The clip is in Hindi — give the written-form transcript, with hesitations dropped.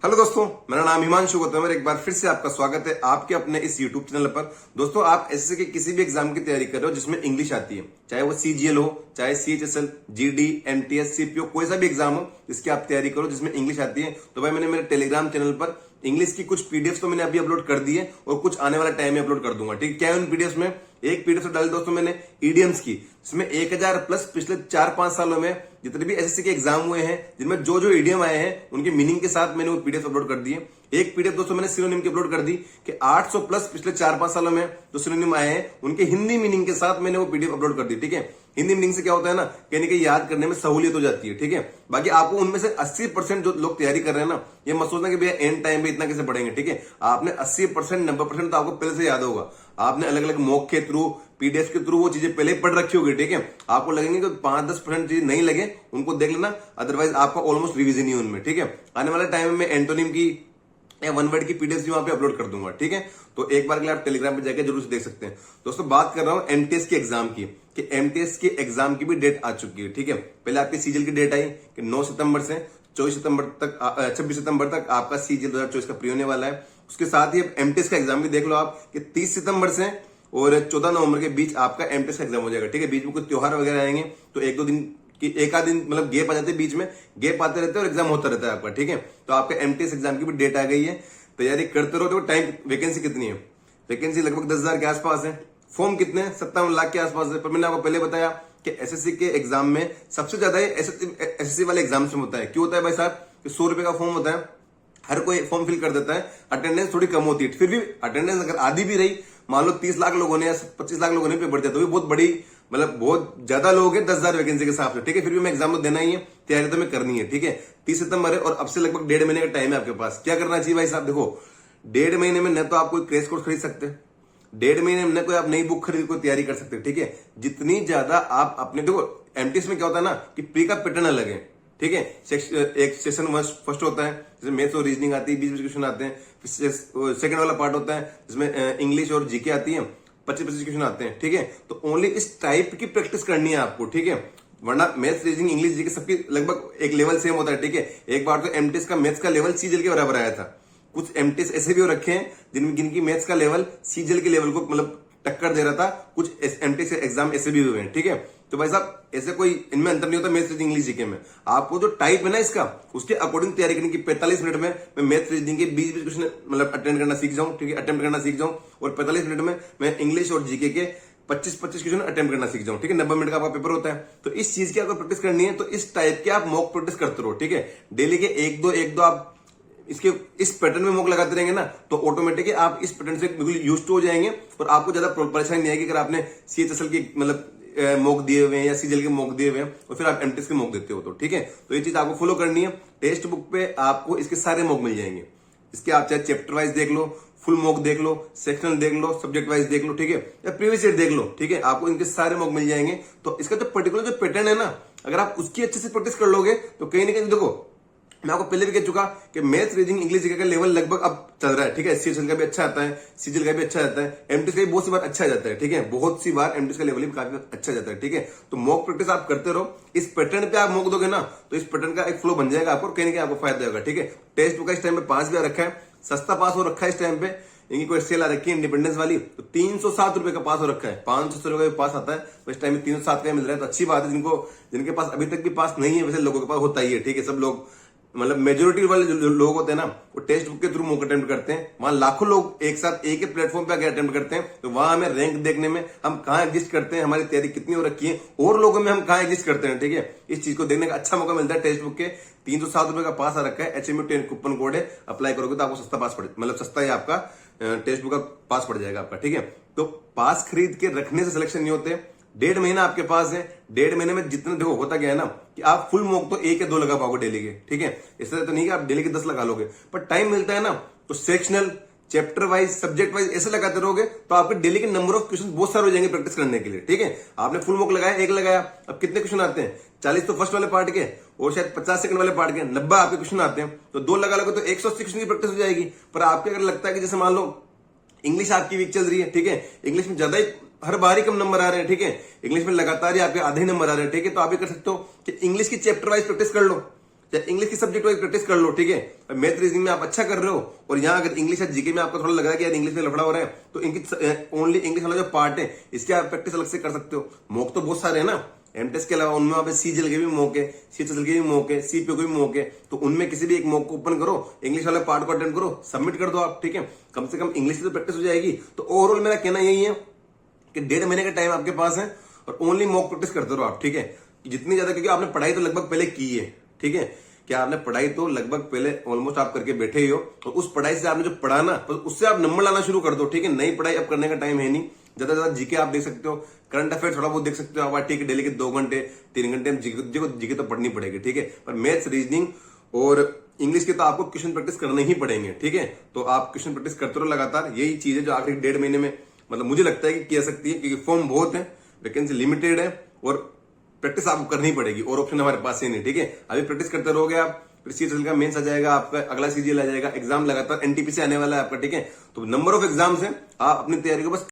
हेलो दोस्तों, मेरा नाम हिमांशु गौतम है। एक बार फिर से आपका स्वागत है आपके अपने इस यूट्यूब चैनल पर। दोस्तों, आप एसएससी के किसी भी एग्जाम की तैयारी कर रहे हो जिसमें इंग्लिश आती है, चाहे वो सीजीएल हो, चाहे सीएचएसएल, जीडी, एमटीएस, सीपीओ, कोई सा भी एग्जाम हो जिसकी आप तैयारी करो जिसमें इंग्लिश आती है, तो भाई मैंने मेरे टेलीग्राम चैनल पर इंग्लिश की कुछ पीडीएफ तो मैंने अभी अपलोड कर दी है और कुछ आने वाला टाइम में अपलोड कर दूंगा। ठीक है, क्या है उन पीडीएफ में? एक पीडीएफ तो डाल दोस्तों मैंने ईडीएम्स की, जिसमें 1000 प्लस पिछले 4-5 सालों में जितने भी एसएससी के एग्जाम हुए हैं जिनमें जो जो ईडीएम आए हैं उनके मीनिंग के साथ मैंने वो पीडीएफ अपलोड कर दिए। एक पीडीएफ दोस्तों मैंने सिनोनिम की अपलोड कर दी कि 800 प्लस पिछले 4-5 सालों में जो सिनोनिम आए हैं उनके हिंदी मीनिंग के साथ मैंने वो पीडीएफ अपलोड कर दी। ठीक है, हिंदी मीनिंग से क्या होता है ना, कहीं ना कहीं याद करने में सहूलियत हो जाती है। ठीक है, बाकी आपको उनमें से 80% जो लोग तैयारी कर रहे हैं ना, ये मत सोचना कि भैया एंड टाइम पे इतना कैसे पढ़ेंगे। ठीक है, आपने 80% 90% तो आपको पहले से याद होगा। आपने अलग अलग मॉक के थ्रू, पीडीएफ के थ्रू वो चीजें पहले ही पढ़ रखी होगी। ठीक है, आपको लगेंगे कि 5-10% चीज नहीं लगे उनको देख लेना, अदरवाइज आपका ऑलमोस्ट रिविजन ही उनमें। ठीक है, आने वाले टाइम में एंटोनिम की या वन वर्ड की पीडीएफ भी वहां पे अपलोड कर दूंगा। ठीक है, तो एक बार के लिए आप टेलीग्राम पे जाकर जरूर से देख सकते हैं। दोस्तों, बात कर रहा हूं एमटीएस के एग्जाम की, कि एमटीएस के एग्जाम की भी डेट आ चुकी है। ठीक है, पहले आपकी सीजीएल की डेट आई कि 9 सितंबर से 26 सितंबर तक आपका सीजीएल 2024 का प्री होने वाला है। उसके साथ ही अब एमटीएस का एग्जाम भी देख लो आप कि 30 सितंबर से और 14 नवंबर के बीच आपका एमटीएस का एग्जाम हो जाएगा। ठीक है, बीच में कुछ त्योहार वगैरह आएंगे तो एक आध दिन मतलब गैप आ जाते हैं, बीच में गैप आते रहते हैं और एग्जाम होता रहता है आपका। ठीक है, तो आपका एमटीएस एग्जाम की भी डेट आ गई है, तैयारी करते रहो। तो टाइम, वैकेंसी कितनी है? वैकेंसी लगभग 10,000 के आसपास है। फॉर्म कितने? 57 लाख के आसपास है। पर मैंने आपको पहले बताया कि एसएससी के एग्जाम में सबसे ज्यादा एसएससी वाले एग्जाम में होता है। क्यों होता है भाई साहब? कि 100 रुपए का फॉर्म होता है, हर कोई फॉर्म फिल कर देता है, अटेंडेंस थोड़ी कम होती है। फिर भी अटेंडेंस अगर आधी भी रही, मान लो 30 लाख लोगों ने या 25 लाख लोगों ने पेपर दिया, तो भी बहुत बड़ी, मतलब बहुत ज्यादा लोग हैं 10,000 वैकेंसी के हिसाब से। ठीक है, फिर भी मैं एग्जाम तो देना ही है, तैयारी तो मैं करनी है। ठीक है, 30 सितंबर है और अब से लगभग 1.5 महीने का टाइम है आपके पास। क्या करना चाहिए भाई साहब? देखो, 1.5 महीने में न तो आप कोई क्रैश कोर्स खरीद सकते, 1.5 महीने में न कोई आप नई बुक खरीद कोई तैयारी कर सकते। ठीक है, जितनी ज्यादा आप अपने, देखो एमटीएस में क्या होता है ना कि प्री का पैटर्न अलग है। ठीक है, एक सेशन फर्स्ट होता है जिसमें मैथ्स और रीजनिंग आती है, 20 क्वेश्चन आते हैं। सेकंड वाला पार्ट होता है जिसमें इंग्लिश और जीके आती है, 25 क्वेश्चन आते हैं। ठीक है, तो ओनली इस टाइप की प्रैक्टिस करनी है आपको। ठीक है, वरना मैथ्स, रीजनिंग, इंग्लिश, जीके सबकी लगभग एक लेवल सेम होता है। ठीक है, एक बार तो एमटीएस का मैथ्स का लेवल सीजीएल के बराबर आया था। कुछ एमटीएस ऐसे भी हो रखे हैं जिनकी मैथ्स का लेवल सीजीएल के लेवल को मतलब टक्कर दे रहा था। कुछ एमटीएस एग्जाम ऐसे भी हुए हैं। ठीक है, तो भाई साहब ऐसे कोई इनमें अंतर नहीं होता मैथ्स, रीजनिंग, इंग्लिश, जीके में। आपको जो टाइप है ना इसका, उसके अकॉर्डिंग तैयारी करने की। 45 मिनट में मैं मैथ्स, रीजनिंग के 20 क्वेश्चन मतलब अटेंड करना सीख जाऊं। ठीक है, अटेम्प्ट करना सीख जाऊं, और 45 मिनट में मैं इंग्लिश और जीके के 25 क्वेश्चन अटेम्प्ट करना सीख जाऊं। ठीक है, 90 मिनट का आपका पेपर होता है। तो इस चीज की आपको प्रैक्टिस करनी है, तो इस टाइप के आप मॉक प्रैक्टिस करते रहो। ठीक है, डेली के एक दो आप इसके इस पैटर्न में मॉक लगाते रहेंगे ना, तो ऑटोमेटिकली आप इस पैटर्न से बिल्कुल यूज टू हो जाएंगे और आपको ज्यादा परेशानी नहीं आएगी। अगर आपने सीएचएसएल की मतलब मॉक दिए हुए हैं या सीजीएल के मॉक दिए हुए हैं और फिर आप एमटीएस के मॉक देते हो, तो ठीक है, तो ये चीज आपको फॉलो करनी है। टेक्स्ट बुक पे आपको इसके सारे मॉक मिल जाएंगे। इसके आप चाहे चैप्टर वाइज देख लो, फुल मॉक देख लो, सेक्शनल देख लो, सब्जेक्ट वाइज देख लो। ठीक है, या प्रीवियस ईयर देख लो। ठीक है, आपको इनके सारे मॉक मिल जाएंगे। तो इसका जो पर्टिकुलर जो पैटर्न है ना, अगर आप उसकी अच्छे से प्रैक्टिस कर लोगे तो कहीं ना कहीं, देखो मैं आपको पहले भी कह चुका कि मैथ्स, रीजनिंग, इंग्लिश, जीके का लेवल लगभग अब चल रहा है। ठीक है, सीएचएल का भी अच्छा आता है, सीजीएल का भी अच्छा आता है, एमटीएस का भी बहुत सी बार अच्छा जाता है। ठीक है, बहुत सी बार एमटीएस का लेवल भी काफी अच्छा जाता है। ठीक है, तो मॉक प्रैक्टिस आप करते रहो। इस पैटर्न पे आप मॉक दोगे ना, तो इस पैटर्न का एक फ्लो बन जाएगा आपको, कहीं ना कहीं आपको फायदा होगा। ठीक है, टेक्स्ट बुक का इस टाइम पे 5 भी आ रखा है, सस्ता पास हो रखा है इस टाइम पे। इनकी कोई सेल आ रखी है इंडिपेंडेंस वाली, तो 307 रुपए का पास हो रखा है। 500 रुपए का पास आता है, तो इस टाइम में 307 का मिल रहा है, तो अच्छी बात है। जिनके पास अभी तक भी पास नहीं है, वैसे लोगों के पास होता ही है। ठीक है, सब लोग मतलब मेजोरिटी वाले जो लोग होते हैं ना, वो टेक्स्ट बुक के थ्रू मॉक अटेम्प्ट करते हैं। वहां लाखों लोग एक साथ एक ही प्लेटफॉर्म पे आके अटेम्प्ट करते हैं, तो वहां हमें रैंक देखने में हम कहाँ एग्जिस्ट करते हैं, हमारी तैयारी कितनी हो रखी है, और लोगों में हम कहाँ एग्जिस्ट करते हैं। ठीक है, इस चीज को देखने का अच्छा मौका मिलता है। टेक्स्ट बुक के 307 रुपए का पास आ रखा है, HMU 10 कूपन कोड है, अप्लाई करोगे तो आपको सस्ता पास पड़े, मतलब सस्ता ही आपका टेक्स्ट बुक का पास पड़ जाएगा आपका। ठीक है, तो पास खरीद के रखने से सिलेक्शन नहीं होते। 1.5 महीना आपके पास है, 1.5 महीने में जितने, देखो होता क्या है ना कि आप फुल मॉक तो 1 या 2 लगा पाओगे डेली के। ठीक है, इससे तो नहीं कि आप डेली के 10 लगा लोगे, पर टाइम मिलता है ना, तो sectional, chapter wise, subject wise ऐसे लगाते रहोगे तो आपके डेली के नंबर ऑफ क्वेश्चन बहुत सारे हो जाएंगे प्रैक्टिस करने के लिए। ठीक है, आपने फुल मॉक लगाया, 1 लगाया, अब कितने क्वेश्चन आते हैं? 40 तो फर्स्ट वाले पार्ट के और शायद 50 सेकंड वाले पार्ट के, 90 आपके क्वेश्चन आते हैं, तो 2 लगा लोगे तो 180 क्वेश्चन की प्रैक्टिस हो जाएगी। पर आपको अगर लगता है कि जैसे मान लो इंग्लिश आपकी वीक चल रही है, ठीक है, इंग्लिश में ज्यादा ही हर बार ही कम नंबर आ रहे हैं। ठीक है, इंग्लिश में लगातार ही आपके आधे नंबर आ रहे हैं। ठीक है, तो आप ये कर सकते हो कि इंग्लिश की चैप्टर वाइज प्रैक्टिस कर लो। चाहे इंग्लिश की सब्जेक्ट वाइज प्रैक्टिस कर लो, ठीक है। मैथ रीजनिंग में आप अच्छा कर रहे हो और यहाँ अगर इंग्लिश या जीके में आपको थोड़ा लग रहा है कि यार इंग्लिश में लफड़ा हो रहा है, तो इनकी ओनली इंग्लिश वाला जो पार्ट है इसके आप प्रैक्टिस अलग से कर सकते हो। मॉक तो बहुत सारे है ना एमटेस के अलावा, उनमें वहां पे सीजीएल के भी मौके, सीएचएसएल के भी मौके, सीपीओ के भी मौके, तो उनमें किसी भी एक मॉक को ओपन करो, इंग्लिश वाले पार्ट को अटेंड करो, सबमिट कर दो आप, ठीक है। कम से कम इंग्लिश की तो प्रैक्टिस हो जाएगी। तो ओवरऑल मेरा कहना यही है कि 1.5 महीने का टाइम आपके पास है और ओनली मॉक प्रैक्टिस करते रहो आप, ठीक है। जितनी ज्यादा, क्योंकि आपने पढ़ाई तो लगभग पहले की है, ठीक है। क्या आपने पढ़ाई तो लगभग पहले ऑलमोस्ट आप करके बैठे ही हो, और उस पढ़ाई से आपने जो पढ़ा ना, तो उससे आप नंबर लाना शुरू कर दो, ठीक है। नई पढ़ाई अब करने का टाइम है नहीं। ज्यादा ज्यादा जीके आप देख सकते हो, करंट अफेयर थोड़ा बहुत देख सकते हो आप, ठीक है। डेली के 2 घंटे 3 घंटे जीके तो पढ़नी पड़ेगी, ठीक है। पर मैथ्स, रीजनिंग और इंग्लिश के तो आपको क्वेश्चन प्रैक्टिस करने ही पड़ेंगे, ठीक है। तो आप क्वेश्चन प्रैक्टिस करते रहो लगातार। यही चीज है जो आखिरी 1.5 महीने में मतलब मुझे लगता है कि किया सकती है, क्योंकि फॉर्म बहुत है, वैकेंसी लिमिटेड है और प्रैक्टिस आपको करनी पड़ेगी और ऑप्शन हमारे पास ही नहीं, ठीक है। अभी प्रैक्टिस करते रहोगे आप, फिर सीजीएल का मेंस आ जाएगा आपका, अगला सीजीएल आ जाएगा, एग्जाम लगातार एनटीपीसी आने वाला है आपका, ठीक है। तो नंबर ऑफ एग्जाम्स है, आप अपनी तैयारी को बस